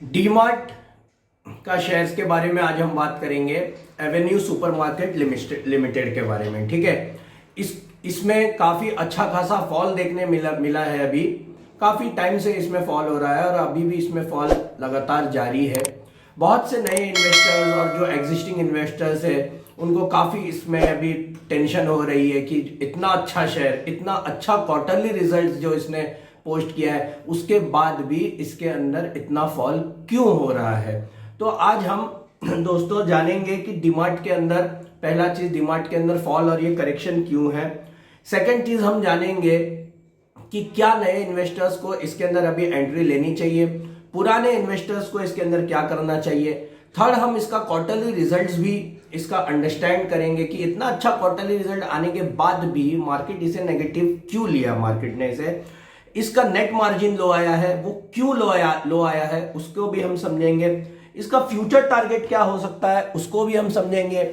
डीमार्ट का शेयर्स के बारे में आज हम बात करेंगे। एवेन्यू सुपरमार्केट लिमिटेड के बारे में। ठीक है, इसमें काफी अच्छा खासा फॉल देखने मिला है। अभी काफी टाइम से इसमें फॉल हो रहा है और अभी भी इसमें फॉल लगातार जारी है। बहुत से नए इन्वेस्टर्स और जो एग्जिस्टिंग इन्वेस्टर्स है उनको काफी इसमें अभी टेंशन हो रही है कि इतना अच्छा शेयर, इतना अच्छा क्वार्टरली रिजल्ट जो इसने पोस्ट किया है, उसके बाद भी इसके अंदर इतना फॉल क्यों हो रहा है। तो आज हम दोस्तों जानेंगे कि डीमार्ट के अंदर, पहला चीज डीमार्ट के अंदर फॉल और ये करेक्शन क्यों है। सेकंड चीज हम जानेंगे कि क्या नए इन्वेस्टर्स को इसके अंदर अभी एंट्री लेनी चाहिए, पुराने इन्वेस्टर्स को इसके अंदर क्या करना चाहिए। थर्ड, हम इसका क्वार्टरली रिजल्ट्स भी इसका अंडरस्टैंड करेंगे कि इतना अच्छा क्वार्टरली रिजल्ट आने के बाद भी मार्केट इसे नेगेटिव क्यों लिया, मार्केट ने इसे, इसका नेट मार्जिन लो आया है, वो क्यों लो आया है उसको भी हम समझेंगे। इसका फ्यूचर टारगेट क्या हो सकता है उसको भी हम समझेंगे।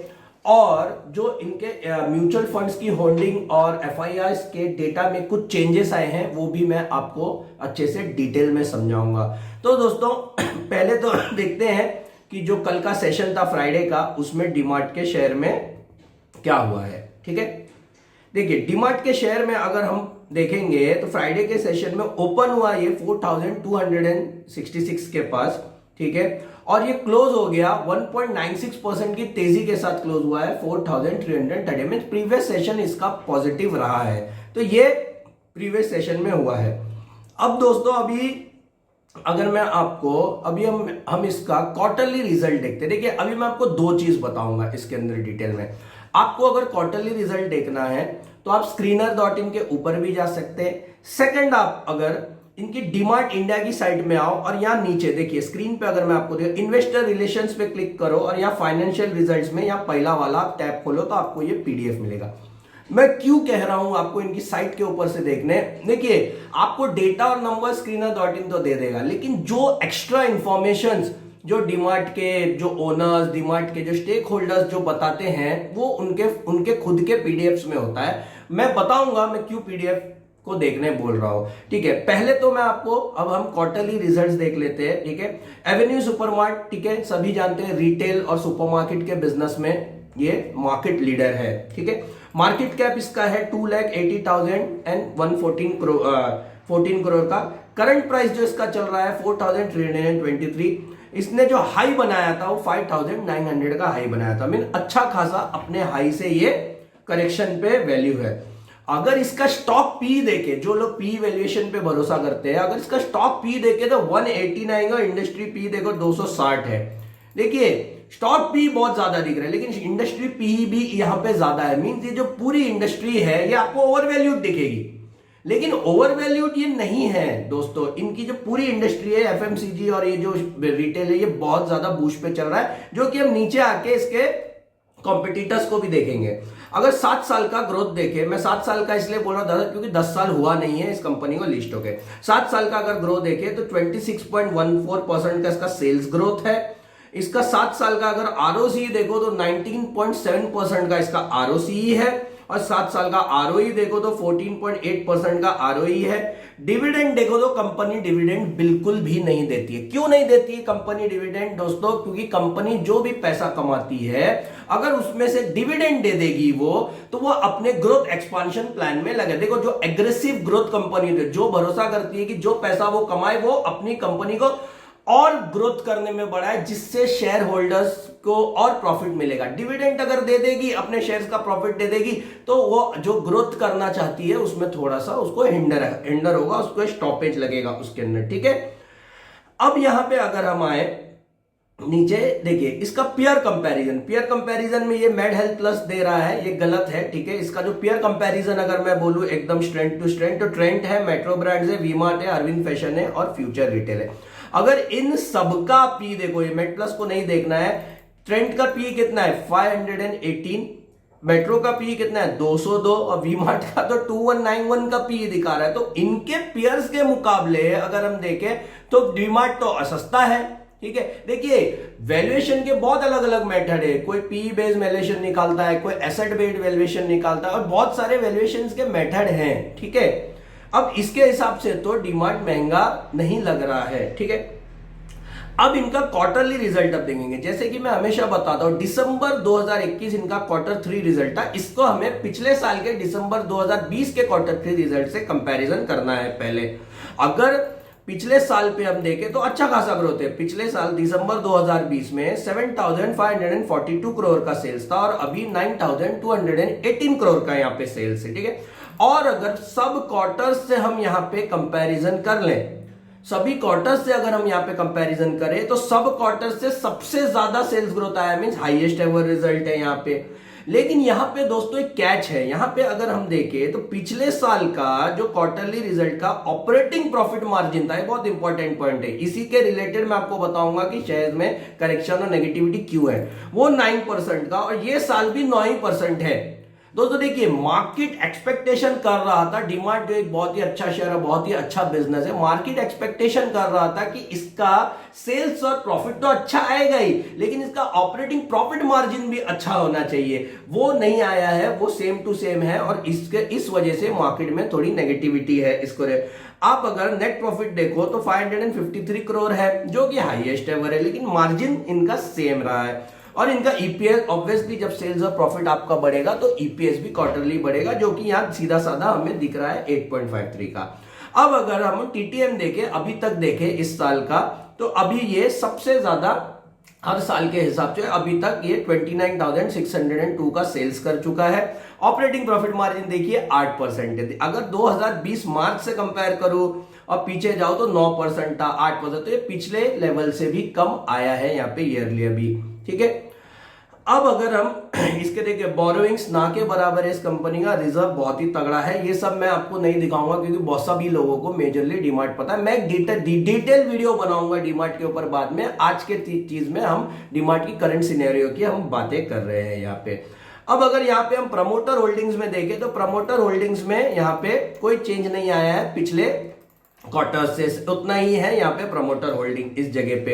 और जो इनके म्यूचुअल फंड्स की होल्डिंग और एफआईआर के डेटा में कुछ चेंजेस आए हैं वो भी मैं आपको अच्छे से डिटेल में समझाऊंगा। तो दोस्तों पहले तो देखते हैं कि जो कल का सेशन था फ्राइडे का, उसमें डीमार्ट के शेयर में क्या हुआ है। ठीक है, देखिए डीमार्ट के शेयर में अगर हम देखेंगे तो फ्राइडे के सेशन में ओपन हुआ ये 4266 के पास। ठीक है, और ये क्लोज हो गया 1.96% की तेजी के साथ क्लोज हुआ है 4330 में। प्रीवियस सेशन इसका पॉजिटिव रहा है, तो ये प्रीवियस सेशन में हुआ है। अब दोस्तों अभी अगर मैं आपको अभी हम इसका क्वार्टरली रिजल्ट देखते हैं। देखिए अभी मैं आपको दो चीज बताऊंगा इसके अंदर डिटेल में। आपको अगर क्वार्टरली रिजल्ट देखना है तो आप screener.in के ऊपर भी जा सकते हैं। सेकंड, आप अगर इनकी डीमार्ट इंडिया की साइट में आओ और यहां नीचे देखिए स्क्रीन पे, अगर मैं आपको देखो इन्वेस्टर रिलेशंस पे क्लिक करो और यहाँ फाइनेंशियल रिजल्ट्स में यहाँ पहला वाला आप टैब खोलो तो आपको ये पीडीएफ मिलेगा। मैं क्यों कह रहा हूं आपको इनकी साइट के ऊपर से देखने, देखिए आपको डेटा और नंबर screener.in तो दे देगा, लेकिन जो एक्स्ट्रा इंफॉर्मेशन जो डीमार्ट के जो ओनर्स, डीमार्ट के जो स्टेक होल्डर्स जो बताते हैं वो उनके खुद के पीडीएफ्स में होता है। मैं बताऊंगा मैं क्यों पीडीएफ को देखने बोल रहा हूं। ठीक है, पहले तो मैं आपको, अब हम क्वार्टरली रिजल्ट्स देख लेते हैं। ठीक है, एवेन्यू सुपरमार्ट, ठीक है, सभी जानते हैं रिटेल और सुपरमार्केट के बिजनेस में ये मार्केट लीडर है। ठीक है, मार्केट कैप इसका है 2,80,114 करोड़ का। करंट प्राइस जो इसका चल रहा है 4,323। इसने जो हाई बनाया था वो 5,900 का हाई बनाया था। मीन अच्छा खासा अपने हाई से ये करेक्शन पे वैल्यू है। अगर इसका स्टॉक पी देखे, जो लोग पी वैल्यूएशन पे भरोसा करते हैं, अगर इसका स्टॉक पी देखे तो 189 का, इंडस्ट्री पी देखो 260 है। देखिए स्टॉक पी बहुत ज्यादा दिख रहा है लेकिन इंडस्ट्री पी भी यहां पे ज्यादा है। मींस ये जो पूरी इंडस्ट्री है ये आपको ओवरवैल्यूड दिखेगी, लेकिन ओवरवैल्यूड ये नहीं है दोस्तों। इनकी जो पूरी इंडस्ट्री है एफएमसीजी और ये जो रिटेल है ये बहुत ज्यादा बूस्ट पे चल रहा है, जो कि हम नीचे आके इसके कॉम्पिटिटर्स को भी देखेंगे। अगर 7 साल का ग्रोथ देखे, मैं 7 साल का इसलिए बोल रहा हूं दादा क्योंकि 10 साल हुआ नहीं है इस कंपनी को लिस्ट होके। 7 साल का अगर ग्रोथ देखे तो 26.14% का इसका सेल्स ग्रोथ है। इसका 7 साल का अगर आरओसी देखो तो 19.7% का इसका आरओसी है, और 7 साल का आरओई देखो तो 14.8% का आरओई है। डिविडेंड देखो तो कंपनी डिविडेंड बिल्कुल भी नहीं देती है। क्यों नहीं देती है कंपनी डिविडेंड दोस्तों? क्योंकि कंपनी जो भी पैसा कमाती है अगर उसमें से डिविडेंड दे देगी तो वो अपने ग्रोथ एक्सपांशन प्लान में लगे। देखो जो एग्रेसिव ग्रोथ कंपनी जो भरोसा करती है कि जो पैसा वो कमाए वो अपनी कंपनी को और ग्रोथ करने में बढ़ाए, जिससे शेयर होल्डर्स को और प्रॉफिट मिलेगा। डिविडेंड अगर दे देगी, अपने शेयर्स का प्रॉफिट दे देगी, तो वो जो ग्रोथ करना चाहती है उसमें थोड़ा सा उसको हिंडर होगा, उसको स्टॉपेज लगेगा उसके अंदर। ठीक है, अब यहां पे अगर हम आए नीचे देखिए इसका पीयर कंपैरिजन में ये मेड हेल्थ प्लस दे रहा है, ये गलत है। ठीक है, इसका जो पीयर कंपैरिजन अगर मैं बोलूं एकदम स्ट्रेंथ टू स्ट्रेंथ, तो ट्रेंट है, मेट्रो ब्रांड्स है, वी-मार्ट है, अरविंद फैशन है और फ्यूचर रिटेल है। अगर इन सबका पी देखो, ये मेड प्लस को नहीं देखना है, ट्रेंट का पी कितना है 518, मेट्रो का पी कितना है 202 और वी-मार्ट का तो 2191 का पी दिखा रहा है। तो इनके पीयर्स के मुकाबले अगर हम देखें तो वी-मार्ट तो सस्ता है। ठीक है, देखिए वैल्यूएशन के बहुत अलग अलग मेथड है, कोई पी बेस्ड वैल्यूएशन निकालता है, कोई एसेट बेस्ड वैल्यूएशन निकालता है, और बहुत सारे वैल्यूएशन के मेथड हैं। ठीक है, अब इसके हिसाब से तो डीमार्ट महंगा नहीं लग रहा है। ठीक है, अब इनका क्वार्टरली रिजल्ट अब देखेंगे। जैसे कि मैं हमेशा बताता हूं, दिसंबर 2021 इनका क्वार्टर 3 रिजल्ट था, इसको हमें पिछले साल के दिसंबर 2020 के क्वार्टर 3 रिजल्ट से कंपैरिजन करना है पहले। अगर पिछले साल पे हम देखें तो अच्छा खासा ग्रोथ है। पिछले साल दिसंबर 2020 में 7,542 करोड़ का सेल्स था और अभी 9,218 करोड़ का यहाँ पे सेल्स है, ठीक है। और अगर सब क्वार्टर्स से हम यहाँ पे कंपैरिजन कर लें, सभी क्वार्टर से अगर हम यहाँ पे कंपैरिजन करें तो सब क्वार्टर से सबसे ज्यादा सेल्स ग्रोथ आया, मींस हाईएस्ट एवर रिजल्ट है यहाँ पे। लेकिन यहाँ पे दोस्तों एक कैच है, यहाँ पे अगर हम देखें तो पिछले साल का जो क्वार्टरली रिजल्ट का ऑपरेटिंग प्रॉफिट मार्जिन था, ये बहुत इंपॉर्टेंट पॉइंट है। इसी के रिलेटेड मैं आपको बताऊंगा कि शेयर में करेक्शन और नेगेटिविटी क्यों है। वो 9% का और ये साल भी 9% है। दोस्तों देखिए, मार्केट एक्सपेक्टेशन कर रहा था, डीमार्ट जो एक बहुत ही अच्छा शेयर है, बहुत ही अच्छा बिजनेस है, मार्केट एक्सपेक्टेशन कर रहा था कि इसका सेल्स और प्रॉफिट तो अच्छा आएगा ही, लेकिन इसका ऑपरेटिंग प्रॉफिट मार्जिन भी अच्छा होना चाहिए। वो नहीं आया है, वो सेम टू सेम है और इस वजह से मार्केट में थोड़ी नेगेटिविटी है। इसको आप अगर नेट प्रॉफिट देखो तो 553 करोड़ है, जो कि हाईएस्ट एवर है, लेकिन मार्जिन इनका सेम रहा है। और इनका ईपीएस ऑब्वियसली जब सेल्स और प्रॉफिट आपका बढ़ेगा तो ईपीएस भी क्वार्टरली बढ़ेगा, जो कि यहां सीधा साधा हमें दिख रहा है 8.53 का। अब अगर हम टीटीएम देखें, अभी तक देखें इस साल का, तो अभी ये सबसे ज्यादा हर साल के हिसाब से अभी तक ये 29,602 का सेल्स कर चुका है। ऑपरेटिंग प्रॉफिट मार्जिन देखिए 8% है। अगर 2020 मार्च से कंपेयर करूं और पीछे जाओ तो 9% था, 8%, तो ये पिछले लेवल से भी कम आया है यहाँ पे ईयरली अभी, ठीक है। अब अगर हम इसके देखिए, बोरोइंग्स ना के बराबर है इस कंपनी का, रिजर्व बहुत ही तगड़ा है। ये सब मैं आपको नहीं दिखाऊंगा क्योंकि बहुत सभी लोगों को मेजरली डीमार्ट पता है। मैं डिटेल वीडियो बनाऊंगा डीमार्ट के ऊपर बाद में। आज के चीज में हम डीमार्ट की करंट सिनेरियो की हम बातें कर रहे हैं यहाँ पे। अब अगर यहाँ पे हम प्रमोटर होल्डिंग्स में देखें तो प्रमोटर होल्डिंग्स में यहाँ पे कोई चेंज नहीं आया है पिछले क्वार्टर से, उतना ही है यहाँ पे प्रमोटर होल्डिंग इस जगह पे।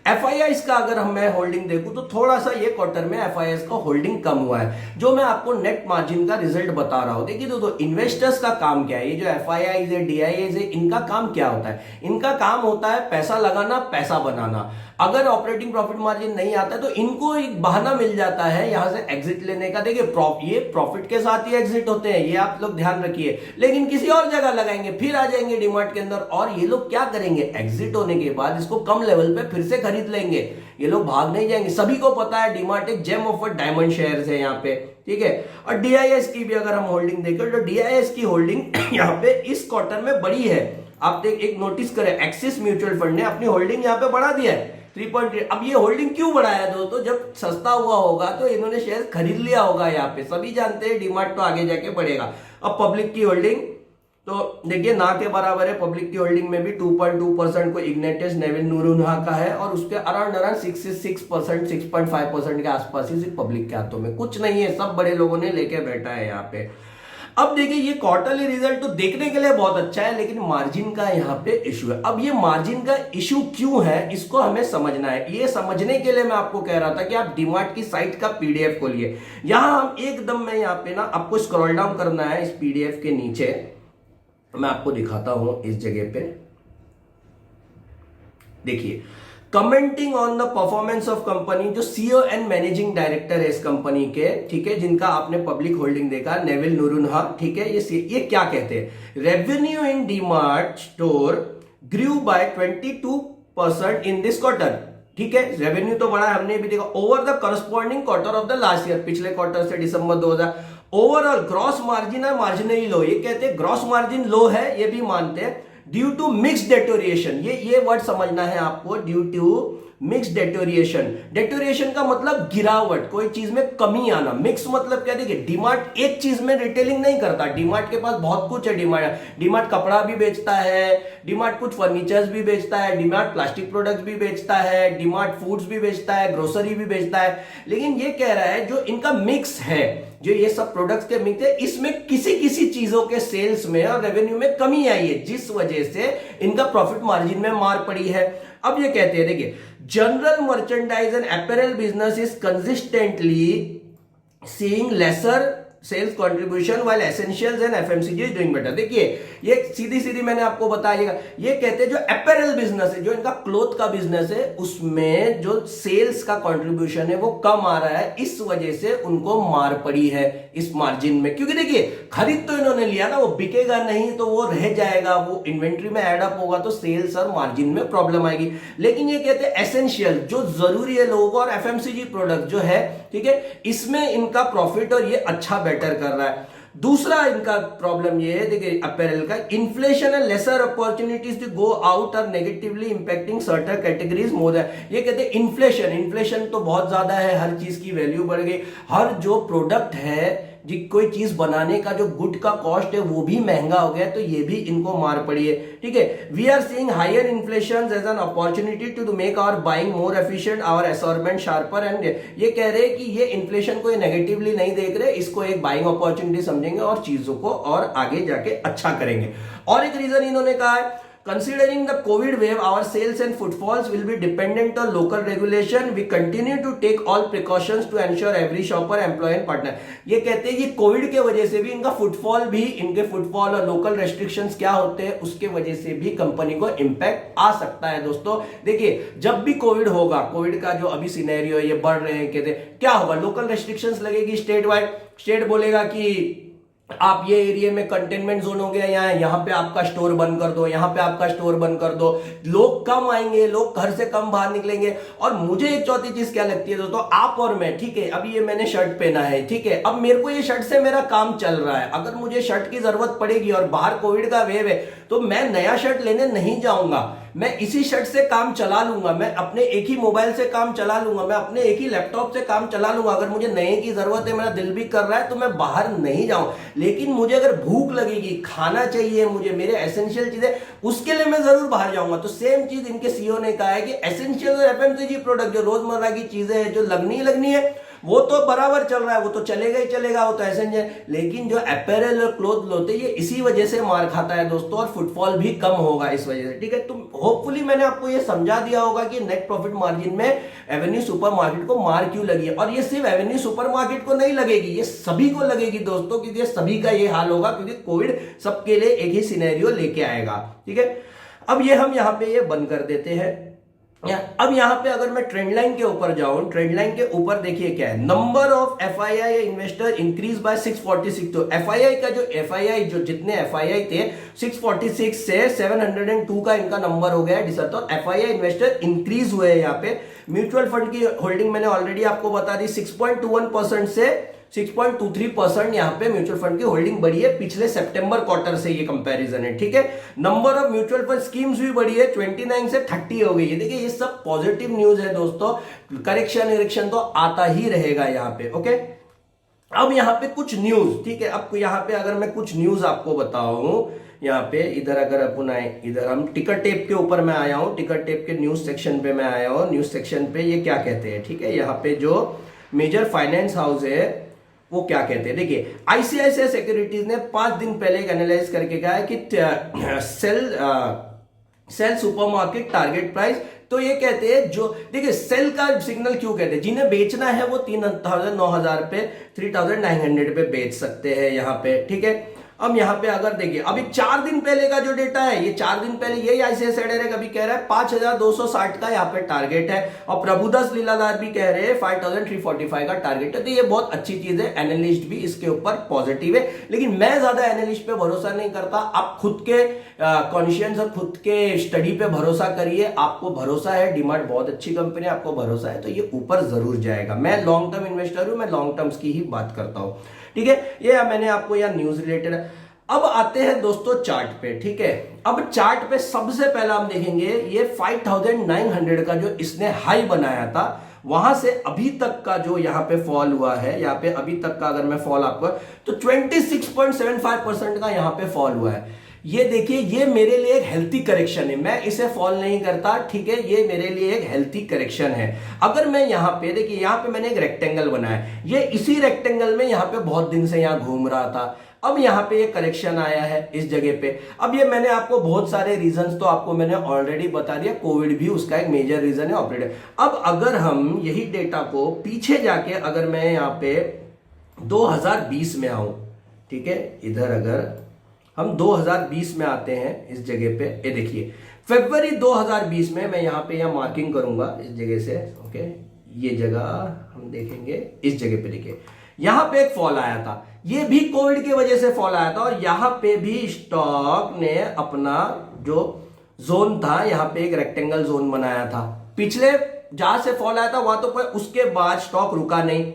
एफआईआईस का अगर मैं होल्डिंग देखूं तो थोड़ा सा ये क्वार्टर में एफआईआईस का होल्डिंग कम हुआ है, जो मैं आपको नेट मार्जिन का रिजल्ट बता रहा हूं। देखिए दोस्तों, इन्वेस्टर्स का काम क्या है, ये जो एफआईआईस है, डीआईएस है, इनका काम क्या होता है? इनका काम होता है पैसा लगाना, पैसा बनाना। अगर ऑपरेटिंग प्रॉफिट मार्जिन नहीं आता है तो इनको एक बहाना मिल जाता है यहां से एग्जिट लेने का। देखिए ये प्रॉफिट के साथ ही एग्जिट होते हैं, ये आप लोग ध्यान रखिए, लेकिन किसी और जगह लगाएंगे, फिर आ जाएंगे डीमार्ट के अंदर और ये लोग क्या करेंगे, एग्जिट होने के बाद इसको कम लेवल पे फिर से खरीद लेंगे। ये लोग भाग नहीं जाएंगे। सभी को पता है डीमार्ट एक जेम ऑफ डायमंड शेयर्स है यहाँ पे, ठीक है। और डीआईएस की भी अगर हम होल्डिंग देखें तो डीआईएस की होल्डिंग यहाँ पे इस क्वार्टर में बड़ी है। आप एक नोटिस करें, एक्सिस म्यूचुअल फंड ने अपनी होल्डिंग यहाँ पे बढ़ा दिया है 3.3। अब ये होल्डिंग क्यों बढ़ाया दोस्तों? जब सस्ता हुआ होगा तो इन्होंने शेयर खरीद लिया होगा। यहाँ पे सभी जानते हैं डीमार्ट तो आगे जाके बढ़ेगा। अब पब्लिक की होल्डिंग तो देखिए ना के बराबर है। पब्लिक की होल्डिंग में भी 2.2% को इग्निटिस नेविल नूरुन्हा का है और उसके अराउंड 6% 6.5% के आसपास ही सिर्फ पब्लिक के हाथों में, कुछ नहीं है, सब बड़े लोगों ने लेके बैठा है यहाँ पे। अब देखिए, ये क्वार्टरली रिजल्ट तो देखने के लिए बहुत अच्छा है, लेकिन मार्जिन का यहाँ पे इशू है। अब ये मार्जिन का इशू क्यों है, इसको हमें समझना है। ये समझने के लिए मैं आपको कह रहा था कि आप डीमार्ट की साइट का पीडीएफ खोलिए। यहां हम एकदम में यहाँ पे ना आपको स्क्रॉल डाउन करना है इस पीडीएफ के नीचे, मैं आपको दिखाता हूं इस जगह पे। देखिए, commenting on the performance of company, जो सीईओ एंड मैनेजिंग डायरेक्टर है इस कंपनी के, ठीक है, जिनका आपने पब्लिक होल्डिंग देखा, नेविल नूरुन्हा, ठीक है, ये क्या कहते हैं, revenue in DMart store grew by 22% in this quarter, ठीक है। रेवेन्यू तो बड़ा हमने भी देखा over the corresponding quarter of the last year, पिछले क्वार्टर से दिसंबर 2000। ओवरऑल ग्रॉस मार्जिन है मार्जिनली लो, ये कहते हैं ग्रॉस मार्जिन लो है, ये भी मानते हैं। ड्यू टू मिक्स डेटोरिएशन, ये वर्ड समझना है आपको, due to mix deterioration. Deterioration का मतलब गिरावट, कोई चीज में कमी आना। मिक्स मतलब क्या, देखिए डीमार्ट एक चीज में रिटेलिंग नहीं करता, डीमार्ट के पास बहुत कुछ है। डीमार्ट कपड़ा भी बेचता है, डीमार्ट कुछ फर्नीचर्स भी बेचता है, डीमार्ट प्लास्टिक प्रोडक्ट्स भी बेचता है, डीमार्ट फूड्स भी बेचता है, ग्रोसरी भी बेचता है। लेकिन ये कह रहा है जो इनका मिक्स है, जो ये सब प्रोडक्ट्स के मिक्स है, इसमें किसी चीजों के सेल्स में और रेवेन्यू में कमी आई है, जिस वजह से इनका प्रॉफिट मार्जिन में मार पड़ी है। अब ये कहते हैं, देखिए, general merchandise and apparel business is consistently seeing lesser sales contribution while essentials and FMCG is doing better. देखिए ये सीधी सीधी मैंने आपको बताइएगा, ये कहते हैं जो अपैरल बिजनेस है, जो इनका क्लोथ का बिजनेस है, उसमें जो सेल्स का कंट्रीब्यूशन है वो कम आ रहा है, इस वजह से उनको मार पड़ी है इस मार्जिन में। क्योंकि देखिए खरीद तो इन्होंने लिया ना, वो बिकेगा नहीं तो वो रह जाएगा, वो इन्वेंट्री में एड अप होगा तो सेल्स और मार्जिन में प्रॉब्लम आएगी। लेकिन ये कहते हैं एसेंशियल जो जरूरी है लोगों को, और एफएमसीजी प्रोडक्ट जो है, ठीक है, इसमें इनका प्रॉफिट और ये अच्छा बेटर कर रहा है। दूसरा इनका प्रॉब्लम ये है, देखिए अपैरल का, inflation and lesser opportunities to go out are negatively impacting certain categories more then. ये कहते हैं इन्फ्लेशन तो बहुत ज्यादा है, हर चीज की वैल्यू बढ़ गई, हर जो प्रोडक्ट है, जी कोई चीज बनाने का जो गुड का कॉस्ट है वो भी महंगा हो गया, तो ये भी इनको मार पड़ी है, ठीक है। We are seeing higher inflation as an opportunity to make our buying more efficient, our assortment sharper, and ये कह रहे हैं कि ये इन्फ्लेशन को ये नेगेटिवली नहीं देख रहे, इसको एक बाइंग अपॉर्चुनिटी समझेंगे और चीजों को और आगे जाके अच्छा करेंगे। और एक रीजन इन्होंने कहा है, considering the COVID wave, our sales and footfalls will be dependent on local regulation. We continue to take all precautions to ensure every shopper, employee and partner. ये कहते हैं कि कोविड के वजह से भी इनका फुटफॉल और लोकल रेस्ट्रिक्शंस क्या होते हैं उसके वजह से भी कंपनी को इंपैक्ट आ सकता है। दोस्तों देखिए जब भी कोविड होगा, कोविड का जो अभी सिनेरियो है ये बढ़ रहे हैं, कहते क्या होगा, लोकल रेस्ट्रिक्शंस लगेगी स्टेट वाइड, स्टेट बोलेगा कि आप ये एरिया में कंटेनमेंट जोन हो गया, यहाँ पे आपका स्टोर बंद कर दो, यहाँ पे आपका स्टोर बंद कर दो, लोग कम आएंगे, लोग घर से कम बाहर निकलेंगे। और मुझे एक चौथी चीज क्या लगती है दोस्तों, आप और मैं, ठीक है, अभी ये मैंने शर्ट पहना है, ठीक है, अब मेरे को ये शर्ट से मेरा काम चल रहा है, अगर मुझे शर्ट की जरूरत पड़ेगी और बाहर कोविड का वेव है तो मैं नया शर्ट लेने नहीं जाऊंगा, मैं इसी शर्ट से काम चला लूंगा, मैं अपने एक ही मोबाइल से काम चला लूंगा, मैं अपने एक ही लैपटॉप से काम चला लूंगा। अगर मुझे नए की जरूरत है, मेरा दिल भी कर रहा है तो मैं बाहर नहीं जाऊं। लेकिन मुझे अगर भूख लगेगी, खाना चाहिए मुझे, मेरे एसेंशियल चीजें, उसके लिए मैं जरूर बाहर जाऊंगा। तो सेम चीज इनके सीईओ ने कहा है कि एसेंशियल और एफएमसीजी प्रोडक्ट जो रोजमर्रा की चीजें हैं, जो लगनी है वो तो बराबर चल रहा है, वो तो चलेगा ही चलेगा, वो तो एसेंशियल। लेकिन जो अपैरल और क्लोथ होते हैं ये इसी वजह से मार खाता है दोस्तों, और फुटफॉल भी कम होगा इस वजह से, ठीक है। तो होपफुली मैंने आपको ये समझा दिया होगा कि नेट प्रॉफिट मार्जिन में एवेन्यू सुपरमार्केट को मार क्यों लगी है। और ये सिर्फ एवेन्यू सुपरमार्केट को नहीं लगेगी, ये सभी को लगेगी दोस्तों, क्योंकि सभी का ये हाल होगा, क्योंकि कोविड सबके लिए एक ही सिनेरियो लेके आएगा, ठीक है। अब ये हम यहाँ पे ये बंद कर देते हैं। अब यहां पे अगर मैं ट्रेंड लाइन के ऊपर जाऊं, ट्रेंड लाइन के ऊपर देखिए क्या है, number of FII investor increase by 646। तो एफआईआई जो जितने एफआईआई थे 646 से 702 का इनका नंबर हो गया है डिसर। तो एफआईआई इन्वेस्टर इंक्रीज हुए हैं यहाँ पे। म्यूचुअल फंड की होल्डिंग मैंने ऑलरेडी आपको बता दी, 6.21% से 6.23% यहाँ पे म्यूचुअल फंड की होल्डिंग बढ़ी है पिछले सितंबर क्वार्टर से, ये कंपैरिजन है, ठीक है। Number of mutual fund schemes भी बढ़ी है, 29 से 30 हो गई है। देखिए ये सब पॉजिटिव न्यूज है दोस्तों, करेक्शन तो आता ही रहेगा यहाँ पे, ओके। अब यहाँ पे कुछ न्यूज, ठीक है, अब यहाँ पे अगर मैं कुछ न्यूज आपको बताऊं, यहाँ पे इधर अगर अपन आए, इधर हम टिकट टेप के ऊपर मैं आया हूं, टिकट टेप के न्यूज सेक्शन पे मैं आया हूं। न्यूज सेक्शन पे ये क्या कहते हैं, ठीक है, यहाँ पे जो मेजर फाइनेंस हाउस है वो क्या कहते हैं, देखिए आईसीआईसीआई सिक्योरिटीज ने 5 दिन पहले एक एनालाइज करके कहा है कि सेल सुपरमार्केट टारगेट प्राइस। तो ये कहते हैं जो, देखिए सेल का सिग्नल क्यों कहते हैं, जिन्हें बेचना है वो 9,000 पे 3,900 पे बेच सकते हैं यहाँ पे, ठीक है। अब यहाँ पे अगर देखिए अभी 4 दिन पहले का जो डेटा है, ये 4 दिन पहले यही आईसीआईसीआई डायरेक्ट अभी कह रहा है 5,260 का यहाँ पे टारगेट है, और प्रभुदास लीलाधर भी कह रहे हैं 5,345 का टारगेट है। तो ये बहुत अच्छी चीज है, एनालिस्ट भी इसके ऊपर पॉजिटिव है। लेकिन मैं ज्यादा एनालिस्ट पे भरोसा नहीं करता, आप खुद के कॉन्शियंस और खुद के स्टडी पे भरोसा करिए। आपको भरोसा है डीमार्ट बहुत अच्छी कंपनी है, आपको भरोसा है तो ये ऊपर जरूर जाएगा। मैं लॉन्ग टर्म इन्वेस्टर हूं, मैं लॉन्ग टर्म्स की ही बात करता हूं, ठीक है। ये मैंने आपको यह न्यूज रिलेटेड। अब आते हैं दोस्तों चार्ट पे, ठीक है। अब चार्ट पे सबसे पहला हम देखेंगे ये 5,900 का जो इसने हाई बनाया था, वहां से अभी तक का जो यहाँ पे फॉल हुआ है, यहाँ पे अभी तक का अगर मैं फॉल आपको, तो 26.75% का यहाँ पे फॉल हुआ है। ये देखिए ये मेरे लिए एक हेल्थी करेक्शन है, मैं इसे फॉल नहीं करता, ठीक है, ये मेरे लिए एक हेल्थी करेक्शन है। अगर मैं यहाँ पे देखिए, यहाँ पे मैंने एक रेक्टेंगल बनाया, ये इसी रेक्टेंगल में यहाँ पे बहुत दिन से यहाँ घूम रहा था। अब यहाँ पे ये करेक्शन आया है इस जगह पे। अब ये मैंने आपको बहुत सारे रीजंस तो आपको मैंने ऑलरेडी बता दिया, कोविड भी उसका एक मेजर रीजन है, ऑपरेटर। अब अगर हम यही डेटा को पीछे जाके अगर मैं यहाँ पे 2020 में आऊं, ठीक है, इधर अगर हम 2020 में आते हैं इस जगह पे, ये देखिए फरवरी 2020 में मैं यहाँ पे यहाँ मार्किंग करूंगा इस जगह से, ओके, ये जगह हम देखेंगे, इस जगह पे देखिए यहां पे एक फॉल आया था, ये भी कोविड की वजह से फॉल आया था, और यहां पे भी स्टॉक ने अपना जो जोन था यहां पे एक रेक्टेंगल जोन बनाया था। पिछले जहां से फॉल आया था वहां तो उसके बाद स्टॉक रुका नहीं,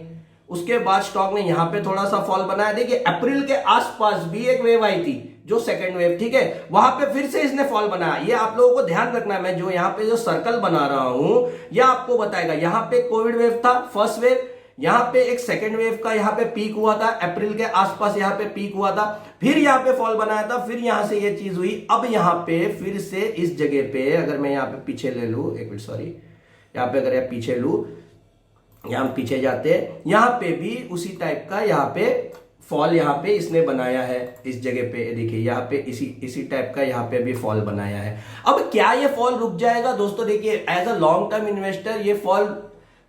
उसके बाद स्टॉक ने यहां पे थोड़ा सा फॉल बनाया। देखिए अप्रैल के आसपास भी एक वेव आई थी, जो सेकंड वेव, ठीक है, वहां पे फिर से इसने फॉल बनाया। ये आप लोगों को ध्यान रखना है, मैं जो यहां पे जो सर्कल बना रहा हूं यह आपको बताएगा। यहां पे कोविड वेव था, फर्स्ट वेव, यहां पे एक सेकंड वेव का यहां पे पीक हुआ था, अप्रैल के आसपास यहां पे पीक हुआ था, फिर यहां पे फॉल बनाया था, फिर यहां से ये चीज हुई। अब यहां पे फिर से इस जगह पे अगर मैं यहां पे पीछे ले लू, एक मिनट सॉरी, यहां पे अगर पीछे लू, यहां पीछे जाते हैं, यहां पे भी उसी टाइप का यहां पे फॉल यहां पे इसने बनाया है इस जगह पे, देखिए यहां पे इसी टाइप का यहां पे भी फॉल बनाया है। अब क्या ये फॉल रुक जाएगा दोस्तों? देखिए as a long term investor ये फॉल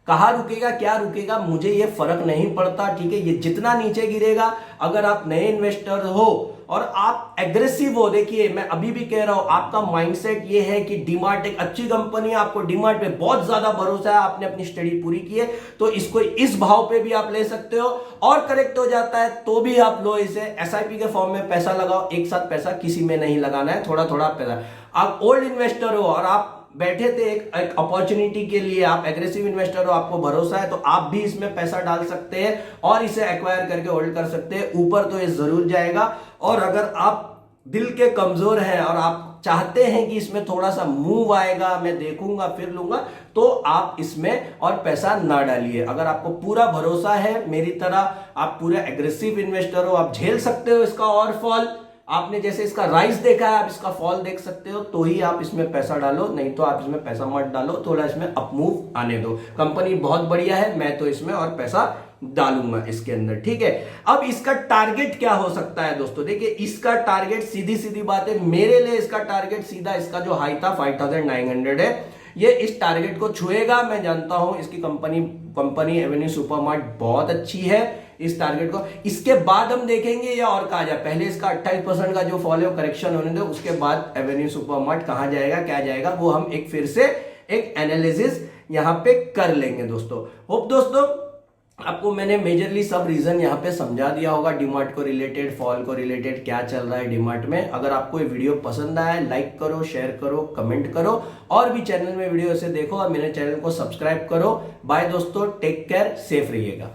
कहां रुकेगा, क्या रुकेगा, मुझे ये फर्क नहीं पड़ता, ठीक है, ये जितना नीचे गिरेगा, अगर आप नए इन्वेस्टर हो और आप एग्रेसिव हो, देखिए मैं अभी भी कह रहा हूं, आपका माइंडसेट ये है कि डीमार्ट एक अच्छी कंपनी है, आपको डीमार्ट पे बहुत ज्यादा भरोसा है, आपने अपनी स्टडी पूरी की है, तो इसको इस भाव पे भी आप ले सकते हो, और करेक्ट हो जाता है तो भी आप लो इसे, एसआईपी के फॉर्म में पैसा लगाओ, एक साथ पैसा किसी में नहीं लगाना है, थोड़ा थोड़ा पैसा। आप ओल्ड इन्वेस्टर हो और आप बैठे थे एक अपॉर्चुनिटी के लिए, आप एग्रेसिव इन्वेस्टर हो, आपको भरोसा है, तो आप भी इसमें पैसा डाल सकते हैं और इसे एक्वायर करके होल्ड कर सकते हैं। ऊपर तो ये जरूर जाएगा, और अगर आप दिल के कमजोर हैं और आप चाहते हैं कि इसमें थोड़ा सा मूव आएगा, मैं देखूंगा फिर लूंगा, तो आप इसमें और पैसा ना डालिए। अगर आपको पूरा भरोसा है मेरी तरह, आप पूरे एग्रेसिव इन्वेस्टर हो, आप झेल सकते हो इसका और फॉल, आपने जैसे इसका राइज देखा है आप इसका फॉल देख सकते हो, तो ही आप इसमें पैसा डालो, नहीं तो आप इसमें पैसा मत डालो, थोड़ा इसमें अप मूव आने दो। कंपनी बहुत बढ़िया है, मैं तो इसमें और पैसा डालूंगा इसके अंदर, ठीक है। अब इसका टारगेट क्या हो सकता है दोस्तों? देखिए इसका टारगेट सीधी सीधी बात है, मेरे लिए इसका टारगेट सीधा, इसका जो हाई था 5900 है, ये इस टारगेट को छुएगा। मैं जानता हूं इसकी कंपनी एवेन्यू सुपरमार्ट बहुत अच्छी है, इस टारगेट को इसके बाद हम देखेंगे या और कहा जाए, पहले इसका 28% का जो फॉल है वो करेक्शन होने दो, उसके बाद एवेन्यू सुपरमार्ट कहां जाएगा क्या जाएगा वो हम एक फिर से एक एनालिसिस यहां पे कर लेंगे दोस्तों। होप दोस्तों आपको मैंने मेजरली सब रीजन यहाँ पे समझा दिया होगा, डीमार्ट को रिलेटेड, फॉल को रिलेटेड क्या चल रहा है डीमार्ट में। अगर आपको ये वीडियो पसंद आया, लाइक करो, शेयर करो, कमेंट करो, और भी चैनल में वीडियो से देखो और मेरे चैनल को सब्सक्राइब करो। बाय दोस्तों, टेक केयर, सेफ रहिएगा।